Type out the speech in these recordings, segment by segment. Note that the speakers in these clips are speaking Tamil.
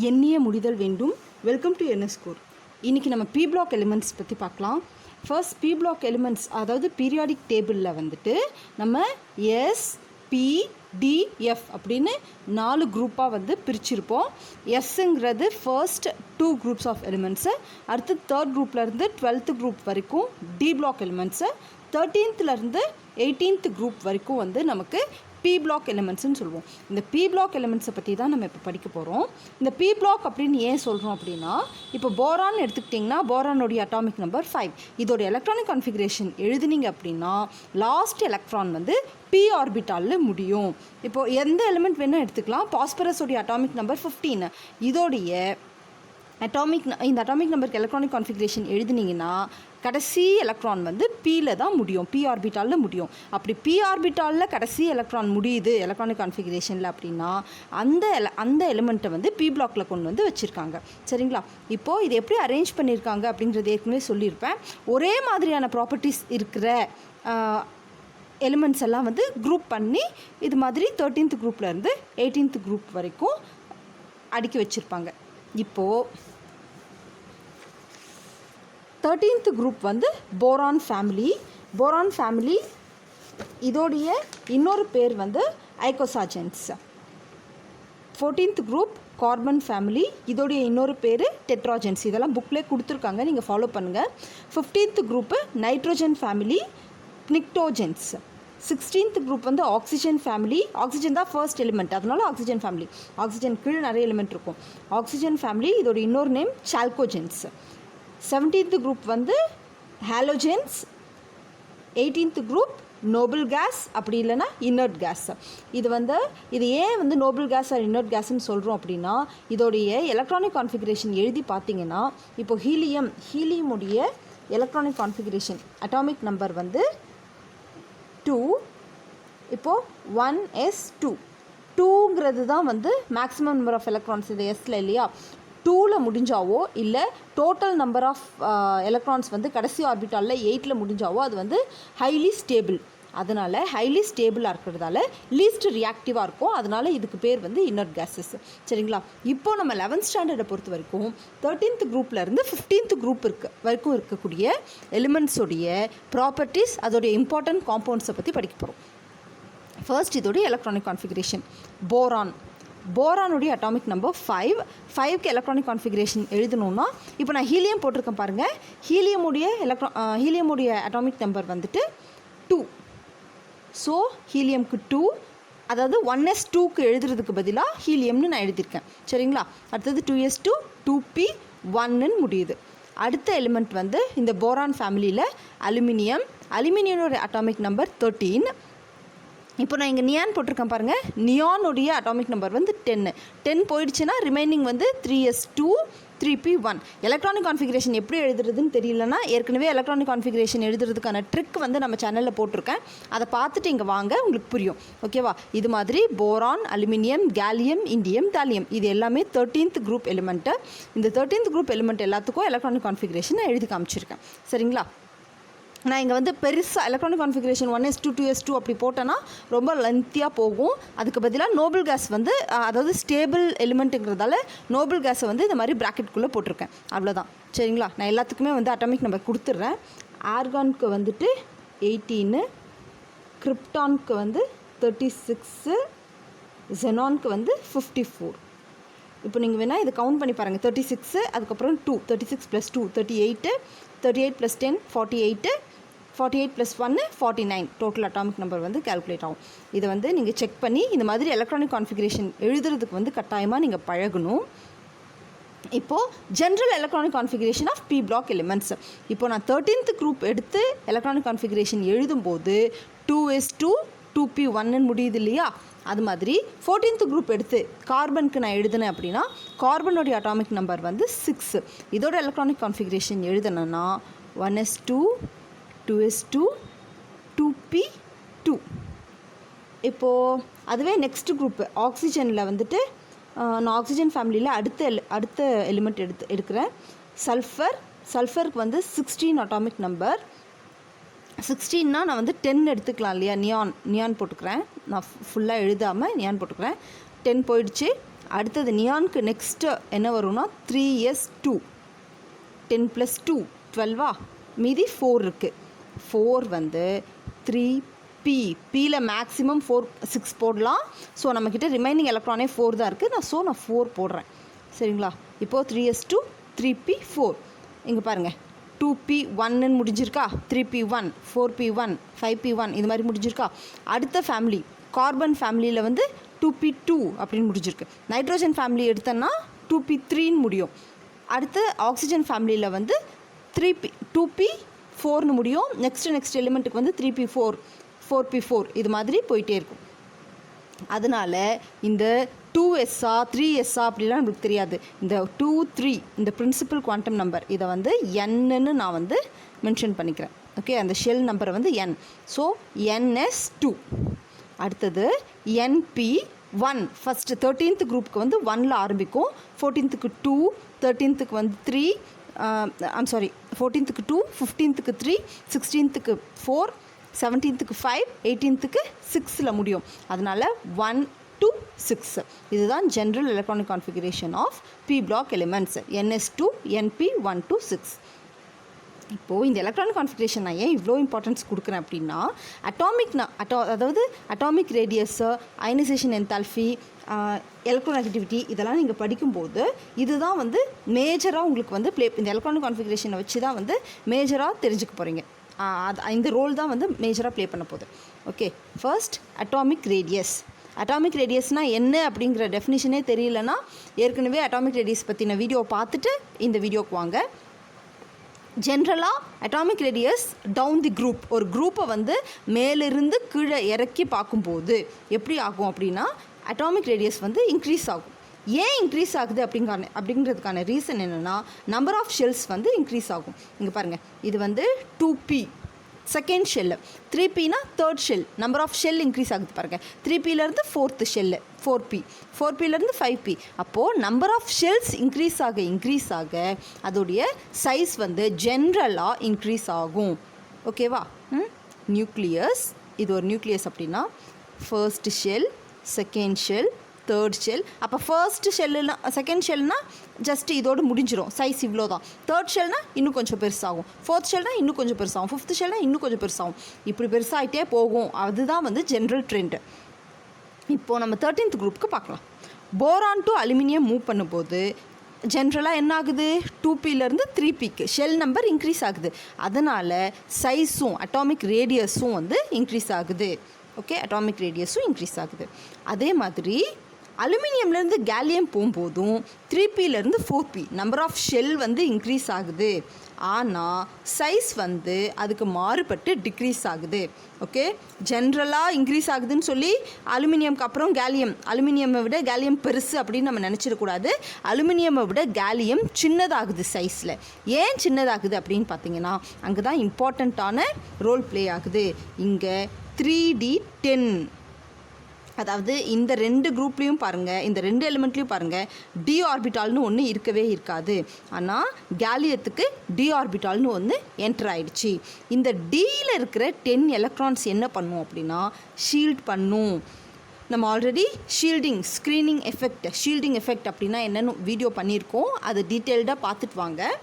எண்ணிய முடிதல் வேண்டும். Welcome to NSCore. இன்றைக்கி நம்ம பி பிளாக் எலிமெண்ட்ஸ் பற்றி பார்க்கலாம். ஃபர்ஸ்ட் பி பிளாக் எலிமெண்ட்ஸ், அதாவது பீரியாடிக் டேபிளில் வந்துட்டு நம்ம SPDF அப்படின்னு 4 குரூப்பாக வந்து பிரிச்சிருப்போம். எஸ்ங்கிறது ஃபர்ஸ்ட் 2 குரூப்ஸ் ஆஃப் எலிமெண்ட்ஸு, அடுத்து 3rd குரூப்லேருந்து 12th குரூப் வரைக்கும் D block elements, 13th 18th group வரைக்கும் வந்து நமக்கு பி பிளாக் எலிமெண்ட்ஸ்னு சொல்லுவோம். இந்த பி பிளாக் எலிமெண்ட்ஸை பற்றி தான் நம்ம இப்போ படிக்க போகிறோம். இந்த பி பிளாக் அப்படின்னு ஏன் சொல்கிறோம் அப்படின்னா, இப்போ போரான் எடுத்துக்கிட்டிங்கன்னா போரானுடைய அட்டாமிக் நம்பர் 5. இதோட எலக்ட்ரானிக் கான்ஃபிகரேஷன் எழுதுனீங்க அப்படின்னா லாஸ்ட் எலக்ட்ரான் வந்து பி ஆர்பிட்டாலில் முடியும். இப்போது எந்த எலிமெண்ட் வேணால் எடுத்துக்கலாம். பாஸ்பரஸோடைய அட்டாமிக் நம்பர் 15. இதோடைய இந்த அட்டாமிக் நம்பருக்கு எலக்ட்ரானிக் கான்ஃபிகரேஷன் எழுதினீங்கன்னா கடைசி எலக்ட்ரான் வந்து பியில் தான் முடியும், பி ஆர்பிட்டாலில் முடியும். அப்படி பி ஆர்பிட்டாலில் கடைசி எலக்ட்ரான் முடியுது எலக்ட்ரானிக் கான்ஃபிகரேஷனில் அப்படின்னா அந்த எலிமெண்ட்டை வந்து பி பிளாக்கில் கொண்டு வந்து வச்சுருக்காங்க. சரிங்களா? இப்போது இது எப்படி அரேஞ்ச் பண்ணியிருக்காங்க அப்படின்றது ஏற்கனவே சொல்லியிருப்பேன். ஒரே மாதிரியான ப்ராப்பர்ட்டிஸ் இருக்கிற எலிமெண்ட்ஸ் எல்லாம் வந்து குரூப் பண்ணி இது மாதிரி 13th குரூப்லேருந்து 18th குரூப் வரைக்கும் அடுக்கி வச்சுருப்பாங்க. இப்போது 13th குரூப் வந்து போரான் ஃபேமிலி. இதோடைய இன்னொரு பேர் வந்து ஐகோசாஜென்ஸ். 14th group carbon family. இதோடைய இன்னொரு பேர் டெட்ராஜென்ஸ். இதெல்லாம் புக்லேயே கொடுத்துருக்காங்க, நீங்கள் ஃபாலோ பண்ணுங்கள். 15th group nitrogen family, pnictogens. 16th group வந்து ஆக்சிஜன் ஃபேமிலி. ஆக்சிஜன் தான் ஃபர்ஸ்ட் எலிமெண்ட், அதனால ஆக்சிஜன் ஃபேமிலி. ஆக்சிஜன் கீழே நிறைய எலிமெண்ட் இருக்கும். Oxygen family. இதோட இன்னொரு நேம் சால்கோஜென்ஸ். 17th குரூப் வந்து ஹாலோஜென்ஸ். 18th குரூப் நோபல் கேஸ், அப்படி இல்லைன்னா இன்னர்ட் கேஸ். இது ஏன் வந்து நோபல் கேஸ் ஆர் இன்னர்ட் கேஸ்ன்னு சொல்கிறோம் அப்படின்னா, இதோடைய எலக்ட்ரானிக் கான்ஃபிகரேஷன் எழுதி பார்த்தீங்கன்னா, இப்போ ஹீலியமுடைய எலக்ட்ரானிக் கான்ஃபிகரேஷன் அட்டாமிக் நம்பர் வந்து 2. இப்போது 1s2. 2ங்கிறது தான் வந்து மேக்ஸிமம் நம்பர் ஆஃப் எலக்ட்ரான்ஸ் இது எஸ்ல இல்லையா. 2ல் முடிஞ்சாவோ இல்லை டோட்டல் நம்பர் ஆஃப் எலக்ட்ரான்ஸ் வந்து கடைசி ஆர்பிட்டாலில் 8ல் முடிஞ்சாவோ அது வந்து ஹைலி ஸ்டேபிள். அதனால் ஹைலி ஸ்டேபிளாக இருக்கிறதால லீஸ்ட் ரியாக்டிவாக இருக்கும். அதனால் இதுக்கு பேர் வந்து இன்னர்ட் கேஸஸ். சரிங்களா? இப்போது நம்ம 11th ஸ்டாண்டர்டை பொறுத்த வரைக்கும் 13th குரூப்லேருந்து 15th குரூப் வரைக்கும் இருக்கக்கூடிய எலிமெண்ட்ஸோடைய ப்ராப்பர்ட்டிஸ், அதோடைய இம்பார்ட்டன்ட் காம்பவுண்ட்ஸை பற்றி படிக்க போகிறோம். ஃபர்ஸ்ட் இதோடைய எலக்ட்ரானிக் கான்ஃபிகரேஷன். போரானுடைய அட்டாமிக் நம்பர் 5. 5க்கு எலக்ட்ரானிக் கான்ஃபிகரேஷன் எழுதணுன்னா, இப்போ நான் ஹீலியம் போட்டிருக்கேன் பாருங்கள். ஹீலியமுடைய அட்டாமிக் நம்பர் வந்துட்டு 2. ஸோ ஹீலியம்க்கு 2, அதாவது 1s2க்கு எழுதுறதுக்கு பதிலாக ஹீலியம்னு நான் எழுதியிருக்கேன். சரிங்களா? அடுத்தது 2s2, 2p1ன்னு முடியுது. அடுத்த எலிமெண்ட் வந்து இந்த போரான் ஃபேமிலியில் அலுமினியனோட அட்டாமிக் நம்பர் 13. இப்போ நான் இங்கே நியான் போட்டிருக்கேன் பாருங்கள். நியானுடைய அட்டாமிக் நம்பர் வந்து 10 போயிடுச்சுன்னா ரிமைனிங் வந்து 3s2, 3p1. எலக்ட்ரானிக் கான்ஃபிகரேஷன் எப்படி எழுதுறதுன்னு தெரியலனா, ஏற்கனவே எலக்ட்ரானிக் கான்ஃபிகரேஷன் எழுதுறதுக்கான ட்ரிக் வந்து நம்ம சேனலில் போட்டிருக்கேன். அதை பார்த்துட்டு இங்கே வாங்க, உங்களுக்கு புரியும். ஓகேவா? இது மாதிரி boron, aluminium, gallium, indium, thallium இது எல்லாமே 13th குரூப் எலிமெண்ட்டு. இந்த 13th குரூப் எலிமெண்ட் எல்லாத்துக்கும் எலக்ட்ரானிக் கான்ஃபிகரேஷன் எழுதி காமிச்சிருக்கேன். சரிங்களா? நான் இங்கே வந்து பெருசாக எலக்ட்ரானிக் கான்ஃபிகரேஷன் 1s2, 2s2 அப்படி போட்டேன்னா ரொம்ப லென்த்தியாக போகும். அதுக்கு பதிலாக நோபல் கேஸ் வந்து, அதாவது ஸ்டேபிள் எலிமெண்ட்டுங்கிறதால நோபல் கேஸை வந்து இந்த மாதிரி ப்ராக்கெட்டுக்குள்ளே போட்டிருக்கேன். அவ்வளோதான். சரிங்களா? நான் எல்லாத்துக்குமே வந்து அட்டாமிக் நம்பர் கொடுத்துட்றேன். ஆர்கானுக்கு வந்துட்டு 18, கிரிப்டானுக்கு வந்து 36, ஜெனானுக்கு வந்து 54. இப்போ நீங்கள் வேணால் இதை கவுண்ட் பண்ணி பாருங்கள். 36, அதுக்கப்புறம் 2, 36 + 2 38, 38 + 10 48, 48 + 1 49. டோட்டல் அட்டாமிக் நம்பர் வந்து கால்குலேட் ஆகும். இதை வந்து நீங்கள் செக் பண்ணி இந்த மாதிரி எலக்ட்ரானிக் கான்ஃபிகரேஷன் எழுதுறதுக்கு வந்து கட்டாயமாக நீங்கள் பழகணும். இப்போது general electronic configuration of P block elements. இப்போ நான் 13th குரூப் எடுத்து எலக்ட்ரானிக் கான்ஃபிகரேஷன் எழுதும்போது 2s2, 2p1ன்னு முடியுது இல்லையா. அது மாதிரி 14th குரூப் எடுத்து கார்பனுக்கு நான் எழுதினேன் அப்படின்னா கார்பனுடைய அட்டாமிக் நம்பர் வந்து 6. இதோட electronic configuration எழுதினேன்னா 1s2, 2s2, 2p2. இப்போது அதுவே நெக்ஸ்ட் குரூப்பு ஆக்சிஜனில் வந்துட்டு நான் ஆக்சிஜன் ஃபேமிலியில் அடுத்த எலிமெண்ட் எடுக்கிறேன். சல்ஃபருக்கு வந்து 16 அட்டாமிக் நம்பர். 16னா நான் வந்து 10 எடுத்துக்கலாம் இல்லையா. நியான் போட்டுக்கிறேன். நான் ஃபுல்லாக எழுதாமல் நியான் போட்டுக்கிறேன். 10 போயிடுச்சு. அடுத்தது நியானுக்கு நெக்ஸ்ட்டு என்ன வரும்னா 3s2 10 + 2 12 மீதி 4 இருக்குது. 4 வந்து 3p பியில் மேக்ஸிமம் 6 போடலாம். ஸோ நம்மக்கிட்ட ரிமைனிங் எலக்ட்ரானே 4 தான் இருக்குது. நான் 4 போடுறேன். சரிங்களா? இப்போது 3s2 3p 4 இங்கே பாருங்கள் 2p1ன்னு முடிஞ்சிருக்கா, 3p1 4p1 5p1 இது மாதிரி முடிஞ்சிருக்கா. அடுத்த ஃபேமிலி கார்பன் ஃபேமிலியில் வந்து 2p2 அப்படின்னு முடிஞ்சிருக்கு. நைட்ரோஜன் ஃபேமிலி எடுத்தோன்னா 2p3ன்னு முடியும். அடுத்து ஆக்சிஜன் ஃபேமிலியில் வந்து 2p4ன்னு முடியும். நெக்ஸ்ட் எலிமெண்ட்டுக்கு வந்து 3p4 4p4 இது மாதிரி போயிட்டே இருக்கும். அதனால் இந்த 2s 3s அப்படிலாம் நம்மளுக்கு தெரியாது. இந்த 2 3 இந்த பிரின்சிபல் குவாண்டம் நம்பர் இதை வந்து nன்னு நான் வந்து மென்ஷன் பண்ணிக்கிறேன். ஓகே, அந்த ஷெல் நம்பரை வந்து n. So ns2. அடுத்தது np1 ஃபஸ்ட்டு 13th குரூப்புக்கு வந்து 1ல் ஆரம்பிக்கும். 14th 2 13th வந்து 3 14th 2 15th 3 16th 4 17th 5 18th 6ல் முடியும். அதனால் 1 to 6 இதுதான் general electronic configuration of p block elements ns2 np 1 to 6. இப்போது இந்த எலக்ட்ரானிக் கான்ஃபிகரேஷன் நான் ஏன் இவ்வளோ இம்பார்ட்டன்ஸ் கொடுக்குறேன் அப்படின்னா அதாவது atomic radius, ionisation enthalpy, electronegativity இதெல்லாம் நீங்கள் படிக்கும்போது இதுதான் வந்து மேஜராக உங்களுக்கு வந்து இந்த எலக்ட்ரானிக் கான்ஃபிகரேஷனை வச்சு தான் வந்து மேஜராக தெரிஞ்சுக்க போகிறீங்க. இந்த ரோல் தான் வந்து மேஜராக ப்ளே பண்ண போகுது. Okay, first atomic radius. Atomic ரேடியஸ்னால் என்ன அப்படிங்கிற டெஃபினிஷனே தெரியலனா ஏற்கனவே அட்டாமிக் ரேடியஸ் பற்றின வீடியோ பார்த்துட்டு இந்த வீடியோக்கு வாங்க. ஜென்ரலாக atomic radius down the group, ஒரு குரூப்பை வந்து மேலிருந்து கீழே இறக்கி பார்க்கும்போது எப்படி ஆகும் அப்படின்னா அட்டாமிக் ரேடியஸ் வந்து இன்க்ரீஸ் ஆகும். ஏன் இன்க்ரீஸ் ஆகுது அப்படிங்கிறதுக்கான ரீசன் என்னென்னா நம்பர் ஆஃப் ஷெல்ஸ் வந்து இன்க்ரீஸ் ஆகும். இங்கே பாருங்கள், இது வந்து 2p செகண்ட் ஷெல்லு, 3pனா third shell, number of shell increase ஆகுது பாருங்கள். 3pலேருந்து ஃபோர்த்து ஷெல்லு 4pலேருந்து 5p. அப்போது நம்பர் ஆஃப் ஷெல்ஸ் இன்க்ரீஸ் ஆக அதோடைய சைஸ் வந்து ஜென்ரலாக இன்க்ரீஸ் ஆகும். ஓகேவா? நியூக்ளியஸ், இது ஒரு நியூக்ளியஸ் அப்படின்னா first shell, second shell, third shell. அப்போ ஃபர்ஸ்ட் ஷெல்லுனா செகண்ட் ஷெல்னா ஜஸ்ட் இதோடு முடிஞ்சிடும், சைஸ் இவ்வளோ தான். தேர்ட் ஷெல்னால் இன்னும் கொஞ்சம் பெருசாகும், ஃபோர்த் ஷெல்னால் இன்னும் கொஞ்சம் பெருசாகும், ஃபிஃப்த் ஷெல்னால் இன்னும் கொஞ்சம் பெருசாகும். இப்படி பெருசாகிட்டே போகும். அதுதான் வந்து ஜென்ரல் ட்ரெண்டு. இப்போது நம்ம 13th குரூப்புக்கு பார்க்கலாம். போரான் டு அலுமினியம் மூவ் பண்ணும்போது ஜென்ரலாக என்ன ஆகுது, 2pலேருந்து 3pக்கு ஷெல் நம்பர் இன்க்ரீஸ் ஆகுது. அதனால் சைஸும் அட்டாமிக் ரேடியஸும் வந்து இன்க்ரீஸ் ஆகுது. ஓகே, அட்டாமிக் ரேடியஸும் இன்க்ரீஸ் ஆகுது. அதே மாதிரி அலுமினியம்லேருந்து கேலியம் போகும்போதும் 3pலேருந்து 4p நம்பர் ஆஃப் ஷெல் வந்து இன்க்ரீஸ் ஆகுது. ஆனால் சைஸ் வந்து அதுக்கு மாறுபட்டு டிக்ரீஸ் ஆகுது. ஓகே, ஜென்ரலாக இன்க்ரீஸ் ஆகுதுன்னு சொல்லி அலுமினியம்க்கு அப்புறம் கேலியம், அலுமினியமை விட கேலியம் பெருசு அப்படின்னு நம்ம நினச்சிடக்கூடாது. அலுமினியமை விட கேலியம் சின்னதாகுது சைஸில். ஏன் சின்னதாகுது அப்படின்னு பார்த்தீங்கன்னா அங்கே தான் இம்பார்ட்டண்ட்டான ரோல் ப்ளே ஆகுது. இங்கே 3d10, அதாவது இந்த ரெண்டு குரூப்லேயும் பாருங்கள், இந்த ரெண்டு எலிமெண்ட்லேயும் பாருங்கள் டி ஆர்பிட்டால்னு ஒன்று இருக்கவே இருக்காது. ஆனால் கேலியத்துக்கு டி ஆர்பிட்டால்னு ஒன்று என்டர் ஆகிடுச்சு. இந்த டியில் இருக்கிற 10 எலக்ட்ரான்ஸ் என்ன பண்ணும் அப்படின்னா ஷீல்ட் பண்ணும். நம்ம ஆல்ரெடி ஷீல்டிங் எஃபெக்ட் அப்படின்னா என்னென்னு வீடியோ பண்ணியிருக்கோம், அது டீட்டெயில்டாக பார்த்துட்டு வாங்க.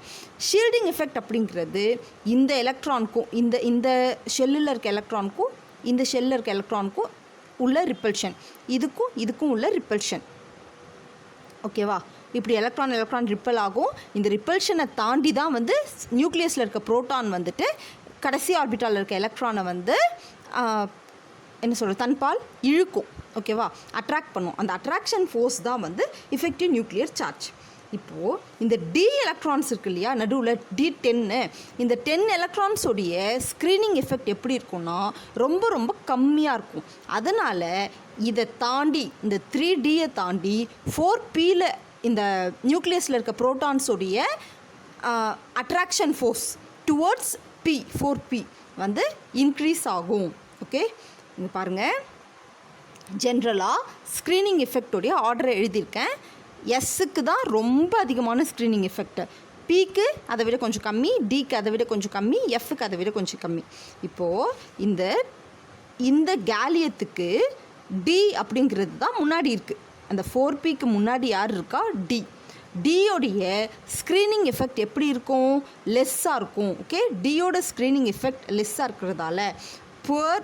ஷீல்டிங் எஃபெக்ட் அப்படிங்கிறது இந்த எலக்ட்ரானுக்கும் இந்த ஷெல்லில் இருக்க எலக்ட்ரானுக்கும் இந்த ஷெல்லில் இருக்க எலக்ட்ரானுக்கும் உள்ள ரிப்பல்ஷன், இதுக்கும் உள்ள ரிப்பல்ஷன். ஓகேவா? இப்படி எலக்ட்ரான் ரிப்பல் ஆகும். இந்த ரிப்பல்ஷனை தாண்டி தான் வந்து நியூக்ளியஸில் இருக்க புரோட்டான் வந்துட்டு கடைசி ஆர்பிட்டாலில் இருக்க எலக்ட்ரானை வந்து என்ன சொல்கிறது, தன்பால் இழுக்கும். ஓகேவா? அட்ராக்ட் பண்ணும். அந்த அட்ராக்ஷன் ஃபோர்ஸ் தான் வந்து இஃபெக்டிவ் நியூக்ளியர் சார்ஜ். இப்போது இந்த டி எலக்ட்ரான்ஸ் இருக்கு இல்லையா, நடுவில் D10, இந்த 10 எலக்ட்ரான்ஸோடைய ஸ்க்ரீனிங் எஃபெக்ட் எப்படி இருக்கும்னா ரொம்ப கம்மியாக இருக்கும். அதனால் இதை தாண்டி இந்த 3Dயை தாண்டி 4Pயில் இந்த நியூக்ளியஸில் இருக்க புரோட்டான்ஸோடைய அட்ராக்ஷன் ஃபோர்ஸ் டுவர்ட்ஸ் 4P வந்து இன்க்ரீஸ் ஆகும். ஓகே, இங்கே பாருங்கள், ஜென்ரலாக ஸ்க்ரீனிங் எஃபெக்டோடைய ஆர்டரை எழுதியிருக்கேன். எஸ்ஸுக்கு தான் ரொம்ப அதிகமான ஸ்க்ரீனிங் எஃபெக்ட், பிக்கு அதை விட கொஞ்சம் கம்மி, டிக்கு அதை விட கொஞ்சம் கம்மி, எஃப்க்கு அதை விட கொஞ்சம் கம்மி. இப்போது இந்த கேலியத்துக்கு டி அப்படிங்கிறது தான் முன்னாடி இருக்குது. அந்த 4Pக்கு முன்னாடி யார் இருக்கா? டி. டியோடைய ஸ்க்ரீனிங் எஃபெக்ட் எப்படி இருக்கும்? லெஸ்ஸாக இருக்கும். ஓகே, டியோட ஸ்க்ரீனிங் எஃபெக்ட் லெஸ்ஸாக இருக்கிறதால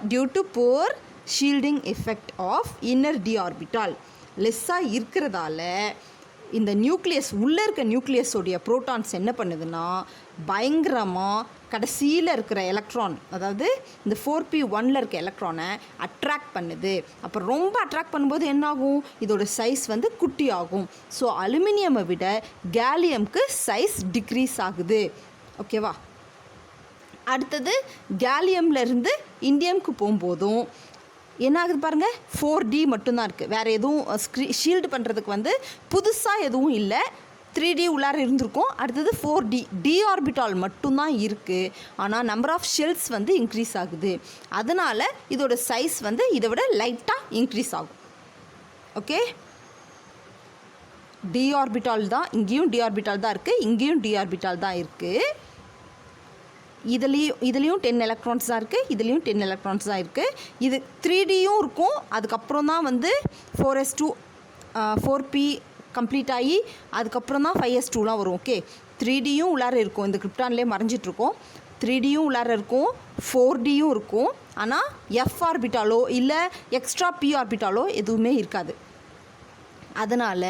due to poor shielding effect of inner d orbital லெஸ்ஸாக இருக்கிறதால இந்த நியூக்ளியஸ் உள்ளே இருக்க நியூக்ளியஸோடைய ப்ரோட்டான்ஸ் என்ன பண்ணுதுன்னா பயங்கரமாக கடைசியில் இருக்கிற எலக்ட்ரான், அதாவது இந்த 4p1ல் இருக்க எலக்ட்ரானை அட்ராக்ட் பண்ணுது. அப்புறம் ரொம்ப அட்ராக்ட் பண்ணும்போது என்னாகும்? இதோட சைஸ் வந்து குட்டி ஆகும். ஸோ அலுமினியமை விட கேலியம்க்கு சைஸ் டிக்ரீஸ் ஆகுது. ஓகேவா? அடுத்தது கேலியம்லேருந்து இண்டியம்க்கு போகும்போதும் என்ன ஆகுது பாருங்கள், 4D மட்டும்தான் இருக்குது. வேறு எதுவும் ஷீல்டு பண்ணுறதுக்கு வந்து புதுசாக எதுவும் இல்லை. 3D உள்ளார இருந்திருக்கும். அடுத்தது 4D டி ஆர்பிட்டால் மட்டும்தான் இருக்குது. ஆனால் நம்பர் ஆஃப் ஷெல்ஸ் வந்து இன்க்ரீஸ் ஆகுது. அதனால் இதோட சைஸ் வந்து இதை விட லைட்டாக இன்க்ரீஸ் ஆகும். ஓகே, டி ஆர்பிட்டால் தான் இங்கேயும் டி ஆர்பிட்டால் தான் இருக்குது, இங்கேயும் டி ஆர்பிட்டால் தான் இருக்குது. இதுலேயும் 10 எலக்ட்ரான்ஸ் தான் இருக்குது, இதுலேயும் 10 எலக்ட்ரான்ஸ் தான் இருக்குது. இது 3Dயும் இருக்கும். அதுக்கப்புறம் தான் வந்து 4s2 4p கம்ப்ளீட் ஆகி அதுக்கப்புறம் தான் 5s2லாம் வரும். ஓகே, 3Dயும் உள்ளார இருக்கும். இந்த கிரிப்டான்லேயே மறைஞ்சிட்ருக்கோம். 3Dயும் உள்ளார இருக்கும், 4Dயும் இருக்கும். ஆனால் F ஆர்பிட்டாலோ இல்லை எக்ஸ்ட்ரா P ஆர்பிட்டாலோ எதுவுமே இருக்காது. அதனால்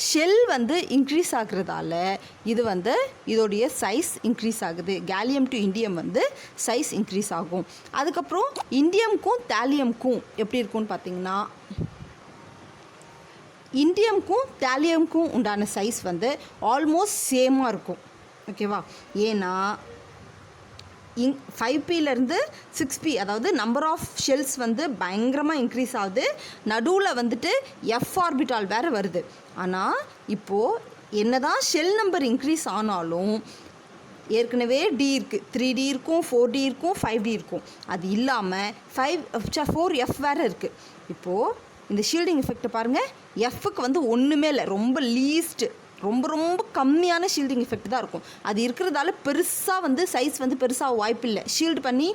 ஷெல் வந்து இன்க்ரீஸ் ஆகுறதால இது வந்து இதோடைய சைஸ் இன்க்ரீஸ் ஆகுது. கேலியம் டு இண்டியம் வந்து சைஸ் இன்க்ரீஸ் ஆகும். அதுக்கப்புறம் இண்டியம்க்கும் தாலியம்க்கும் எப்படி இருக்கும்னு பார்த்தீங்கன்னா, இண்டியம்க்கும் தாலியம்க்கும் உண்டான சைஸ் வந்து ஆல்மோஸ்ட் சேமாக இருக்கும். ஓகேவா? ஏன்னா 5Pலேருந்து 6P, அதாவது நம்பர் ஆஃப் ஷெல்ஸ் வந்து பயங்கரமாக இன்க்ரீஸ் ஆகுது. நடுவில் வந்துட்டு F ஆர்பிட்டால் வேறு வருது. ஆனால் இப்போது என்ன தான் ஷெல் நம்பர் இன்க்ரீஸ் ஆனாலும் ஏற்கனவே D இருக்குது, 3D இருக்கும், 4D இருக்கும், 5D இருக்கும். அது இல்லாமல் 4F வேறு இருக்குது. இப்போது இந்த ஷீல்டிங் எஃபெக்டை பாருங்கள், Fக்கு வந்து ஒன்றுமே இல்லை, ரொம்ப லீஸ்ட்டு, ரொம்ப ரொம்ப கம்மியான ஷீல்டிங் எஃபெக்ட் தான் இருக்கும். அது இருக்கிறதால பெருசாக வந்து சைஸ் வந்து பெருசாக வாய்ப்பில்லை. ஷீல்டு பண்ணி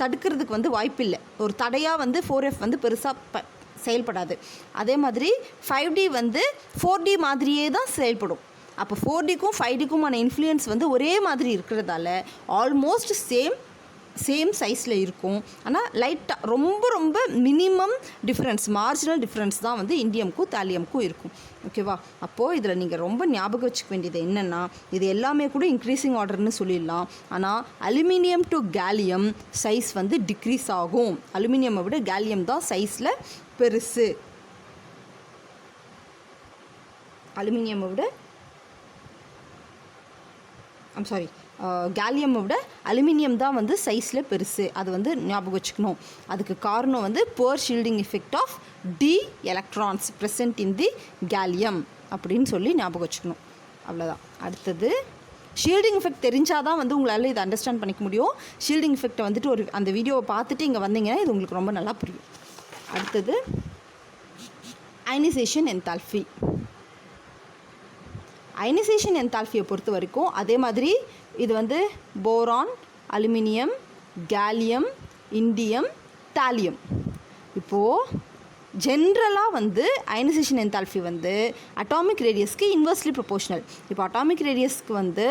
தடுக்கிறதுக்கு வந்து வாய்ப்பில்லை. ஒரு தடையாக வந்து 4F வந்து பெருசாக செயல்படாது. அதே மாதிரி 5D வந்து 4D மாதிரியே தான் செயல்படும். அப்போ 4Dக்கும் 5Dக்குமான இன்ஃப்ளூயன்ஸ் வந்து ஒரே மாதிரி இருக்கிறதால ஆல்மோஸ்ட் சேம் சைஸில் இருக்கும். ஆனால் லைட்டாக ரொம்ப ரொம்ப மினிமம் டிஃப்ரென்ஸ், மார்ஜினல் டிஃப்ரென்ஸ் தான் வந்து இண்டியம்க்கும் தாலியம்க்கும் இருக்கும். ஓகேவா? அப்போது இதில் நீங்கள் ரொம்ப ஞாபகம் வச்சுக்க வேண்டியது என்னென்னா, இது எல்லாமே கூட இன்க்ரீஸிங் ஆர்டர்னு சொல்லிடலாம். ஆனால் அலுமினியம் டு கேலியம் சைஸ் வந்து டிக்ரீஸ் ஆகும். அலுமினியமை விட கேலியம் தான் சைஸில் பெருசு. அலுமினியமை விட கேலியமை விட அலுமினியம் தான் வந்து சைஸில் பெருசு. அது வந்து ஞாபகம் வச்சுக்கணும். அதுக்கு காரணம் வந்து poor shielding effect of D electrons present in the gallium அப்படின்னு சொல்லி ஞாபகம் வச்சுக்கணும். அவ்வளோதான். அடுத்தது ஷீல்டிங் எஃபெக்ட் தெரிஞ்சால் தான் வந்து உங்களால் இதை அண்டர்ஸ்டாண்ட் பண்ணிக்க முடியும். ஷீல்டிங் எஃபெக்டை வந்துட்டு அந்த வீடியோவை பார்த்துட்டு இங்கே வந்தீங்கன்னா இது உங்களுக்கு ரொம்ப நல்லா புரியும். அடுத்தது அயனைசேஷன் என்தால்பி. அயனைசேஷன் என்தால்பியை பொறுத்த வரைக்கும் அதே மாதிரி இது வந்து boron, aluminium, gallium, indium, thallium. இப்போது ஜென்ரலாக வந்து அயனைசேஷன் என்தால்பி வந்து அட்டாமிக் ரேடியஸ்க்கு இன்வெர்ஸ்லி ப்ரொபோஷனல். இப்போ அட்டாமிக் ரேடியஸ்க்கு வந்து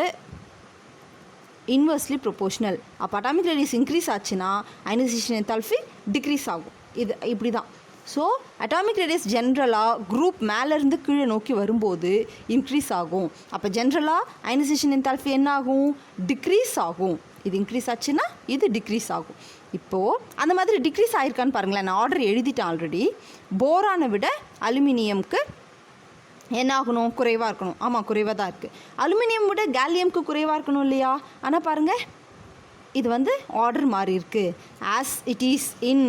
இன்வெர்ஸ்லி ப்ரொபோஷனல். அப்போ அட்டாமிக் ரேடியஸ் இன்க்ரீஸ் ஆச்சுன்னா அயனைசேஷன் என்தால்பி டிக்ரீஸ் ஆகும். இது இப்படி தான். ஸோ அட்டாமிக் ரேடியஸ் ஜென்ரலாக குரூப் மேலேருந்து கீழே நோக்கி வரும்போது இன்க்ரீஸ் ஆகும். அப்போ ஜென்ரலாக அயனைசேஷன் என்தால்பி என்ன ஆகும்? டிக்ரீஸ் ஆகும். இது இன்க்ரீஸ் ஆச்சுன்னா இது டிக்ரீஸ் ஆகும். இப்போது அந்த மாதிரி டிக்ரீஸ் ஆகிருக்கான்னு பாருங்களேன். நான் ஆர்டர் எழுதிட்டேன் ஆல்ரெடி. போரானை விட அலுமினியம்க்கு என்ன ஆகணும்? குறைவாக இருக்கணும். ஆமாம், குறைவாக தான் இருக்குது. அலுமினியம் விட கேலியம்க்கு குறைவாக இருக்கணும் இல்லையா? ஆனால் பாருங்கள், இது வந்து ஆர்டர் மாறி இருக்குது. ஆஸ் இட் இஸ் இன்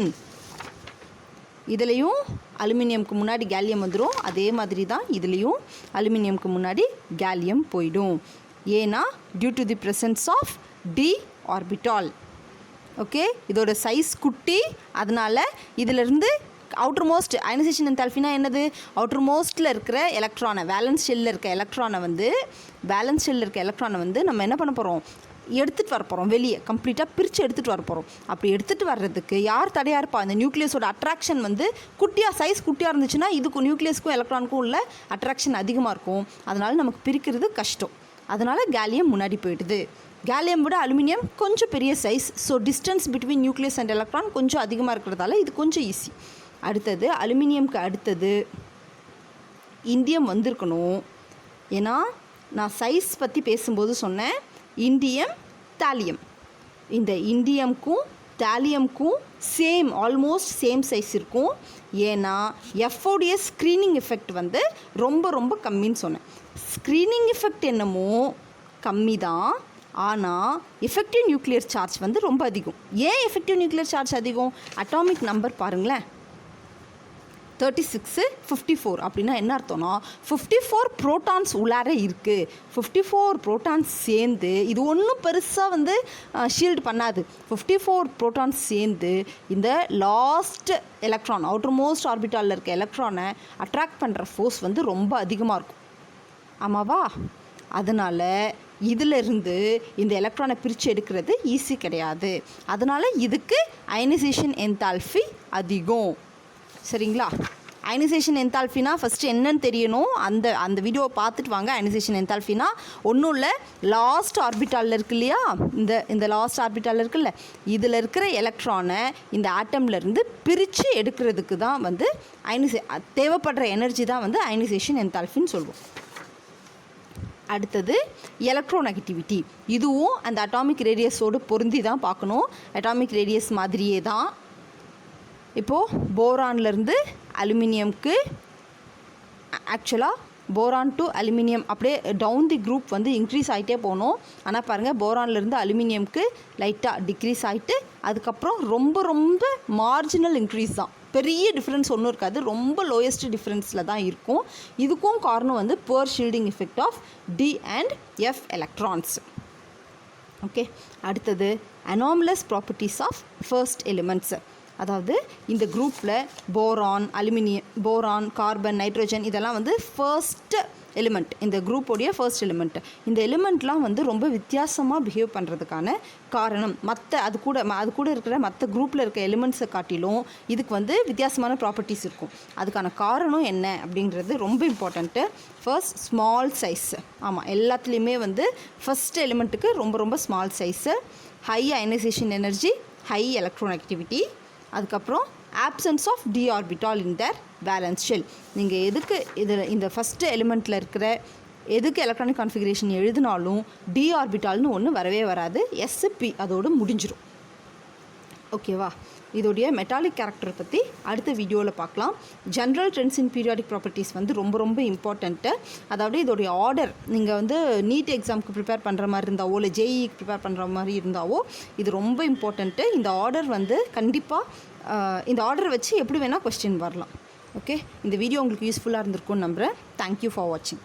இதுலேயும் அலுமினியம்க்கு முன்னாடி கேலியம் வந்துடும். அதே மாதிரி தான் இதுலேயும் அலுமினியம்க்கு முன்னாடி கேலியம் போயிடும். ஏன்னா due to the presence of D orbital. Okay, இதோட சைஸ் குட்டி. அதனால் இதிலிருந்து அவுட்டர் மோஸ்ட் அயனைசேஷன் என்தால்பினா என்னது? அவுட்டர் மோஸ்ட்டில் இருக்கிற எலக்ட்ரானை, வேலன்ஸ் ஷெல்லில் இருக்க எலக்ட்ரானை வந்து நம்ம என்ன பண்ண போகிறோம்? எடுத்துகிட்டு வர போகிறோம், வெளியே கம்ப்ளீட்டாக பிரித்து எடுத்துகிட்டு வர போகிறோம். அப்படி எடுத்துகிட்டு வர்றதுக்கு யார் தடையாக இருப்பா? அந்த நியூக்ளியஸோட அட்ராக்ஷன் வந்து சைஸ் குட்டியாக இருந்துச்சுன்னா இதுக்கும் நியூக்ளியஸ்க்கும் எலக்ட்ரானுக்கும் உள்ள அட்ராக்ஷன் அதிகமாக இருக்கும். அதனால் நமக்கு பிரிக்கிறது கஷ்டம். அதனால் கேலியம் முன்னாடி போயிடுது. கேலியம் விட அலுமினியம் கொஞ்சம் பெரிய size. So distance between nucleus and electron கொஞ்சம் அதிகமாக இருக்கிறதால இது கொஞ்சம் ஈஸி. அடுத்தது அலுமினியம்க்கு அடுத்தது இண்டியம் வந்திருக்கணும். ஏன்னா நான் சைஸ் பற்றி பேசும்போது சொன்னேன் இண்டியம் தாலியம். இந்த இண்டியம்க்கும் தாலியம்க்கும் ஆல்மோஸ்ட் சேம் சைஸ் இருக்கும். ஏன்னா எஃப்ஓடைய ஸ்க்ரீனிங் எஃபெக்ட் வந்து ரொம்ப ரொம்ப கம்மின்னு சொன்னேன். ஸ்க்ரீனிங் எஃபெக்ட் என்னமோ கம்மி தான், ஆனால் எஃபெக்டிவ் நியூக்ளியர் சார்ஜ் வந்து ரொம்ப அதிகம். ஏன் எஃபெக்டிவ் நியூக்ளியர் சார்ஜ் அதிகம்? அட்டாமிக் நம்பர் பாருங்களேன், 36 54 அப்படின்னா என்ன அர்த்தம்னா 54 ப்ரோட்டான்ஸ் உள்ளார இருக்குது. 54 ப்ரோட்டான்ஸ் சேர்ந்து இது ஒன்றும் பெருசாக வந்து ஷீல்டு பண்ணாது. 54 ப்ரோட்டான்ஸ் சேர்ந்து இந்த லாஸ்ட் எலக்ட்ரான் அவுட்டர் மோஸ்ட் ஆர்பிட்டாலில் இருக்க எலக்ட்ரானை அட்ராக்ட் பண்ணுற ஃபோர்ஸ் வந்து ரொம்ப அதிகமாக இருக்கும். ஆமாவா? அதனால் இதிலிருந்து இந்த எலக்ட்ரானை பிரித்து எடுக்கிறது ஈஸி கிடையாது. அதனால் இதுக்கு அயனைசேஷன் என்தால்ஃபி அதிகம். சரிங்களா? அயனைசேஷன் என்தால்ஃபினா ஃபஸ்ட்டு என்னன்னு தெரியணும். அந்த வீடியோவை பார்த்துட்டு வாங்க. அயனைசேஷன் என்தால்ஃபினா ஒன்றும் இல்லை, லாஸ்ட் ஆர்பிட்டாலில் இருக்கு இல்லையா, இந்த லாஸ்ட் ஆர்பிட்டாலில் இருக்குல்ல, இதில் இருக்கிற எலக்ட்ரானை இந்த ஆட்டம்லேருந்து பிரித்து எடுக்கிறதுக்கு தான் வந்து தேவைப்படுற எனர்ஜி தான் வந்து அயனைசேஷன் என்தால்ஃபின்னு சொல்லுவோம். அடுத்தது எலக்ட்ரோநெகட்டிவிட்டி. இதுவும் அந்த அட்டாமிக் ரேடியஸோடு பொருந்தி தான் பார்க்கணும். அட்டாமிக் ரேடியஸ் மாதிரியே தான். இப்போது போரான்லேருந்து அலுமினியம்க்கு ஆக்சுவலாக போரான் டு அலுமினியம் அப்படியே டவுன் தி குரூப் வந்து இன்க்ரீஸ் ஆகிட்டே போகணும். ஆனால் பாருங்கள், போரான்லேருந்து அலுமினியம்க்கு லைட்டாக டிக்ரீஸ் ஆகிட்டு அதுக்கப்புறம் ரொம்ப ரொம்ப மார்ஜினல் இன்க்ரீஸ் தான். பெரிய டிஃப்ரென்ஸ் ஒன்றும் இருக்காது, ரொம்ப லோயஸ்ட் டிஃப்ரென்ஸில் தான் இருக்கும். இதுக்கும் காரணம் வந்து poor shielding effect of d and f electrons. Okay, அடுத்தது anomalous properties of first elements. அதாவது இந்த குரூப்பில் போரான், கார்பன், நைட்ரோஜன் இதெல்லாம் வந்து ஃபர்ஸ்ட் எலிமெண்ட், இந்த குரூப்போடைய ஃபர்ஸ்ட் எலிமெண்ட். இந்த எலிமெண்ட்லாம் வந்து ரொம்ப வித்தியாசமாக பிஹேவ் பண்ணுறதுக்கான காரணம் அது கூட இருக்கிற மற்ற குரூப்பில் இருக்க எலிமெண்ட்ஸை காட்டிலும் இதுக்கு வந்து வித்தியாசமான ப்ராப்பர்ட்டிஸ் இருக்கும். அதுக்கான காரணம் என்ன அப்படிங்கிறது ரொம்ப இம்பார்ட்டண்ட்டு. First small size. ஆமாம், எல்லாத்துலேயுமே வந்து ஃபர்ஸ்ட் எலிமெண்ட்டுக்கு ரொம்ப ரொம்ப small size, high ionisation energy, high electronegativity, அதுக்கப்புறம் absence of D orbital in their valence shell. நீங்கள் எதுக்கு இந்த ஃபஸ்ட்டு எலிமெண்ட்டில் இருக்கிற எதுக்கு எலக்ட்ரானிக் கான்ஃபிகரேஷன் எழுதினாலும் டி ஆர்பிட்டால்னு ஒன்று வரவே வராது. எஸ்பி அதோடு முடிஞ்சிடும். ஓகேவா? இதோடைய மெட்டாலிக் கேரக்டரை பற்றி அடுத்த வீடியோவில் பார்க்கலாம். ஜென்ரல் ட்ரெண்ட்ஸ் இன் பீரியாடிக் ப்ராப்பர்ட்டிஸ் வந்து ரொம்ப ரொம்ப இம்பார்ட்டண்ட்டு. அதாவது இதோடைய ஆர்டர் நீங்கள் வந்து நீட் எக்ஸாமுக்கு ப்ரிப்பேர் பண்ணுற மாதிரி இருந்தாவோ இல்லை ஜேஇக்கு ப்ரிப்பேர் பண்ணுற மாதிரி இருந்தாவோ இது ரொம்ப இம்பார்ட்டண்ட்டு. இந்த ஆர்டர் வந்து கண்டிப்பாக இந்த ஆர்டரை வச்சு எப்படி வேணால் கொஸ்டின் வரலாம். ஓகே, இந்த வீடியோ உங்களுக்கு யூஸ்ஃபுல்லாக இருந்திருக்கும்னு நம்புகிறேன். தேங்க்யூ ஃபார் வாட்சிங்.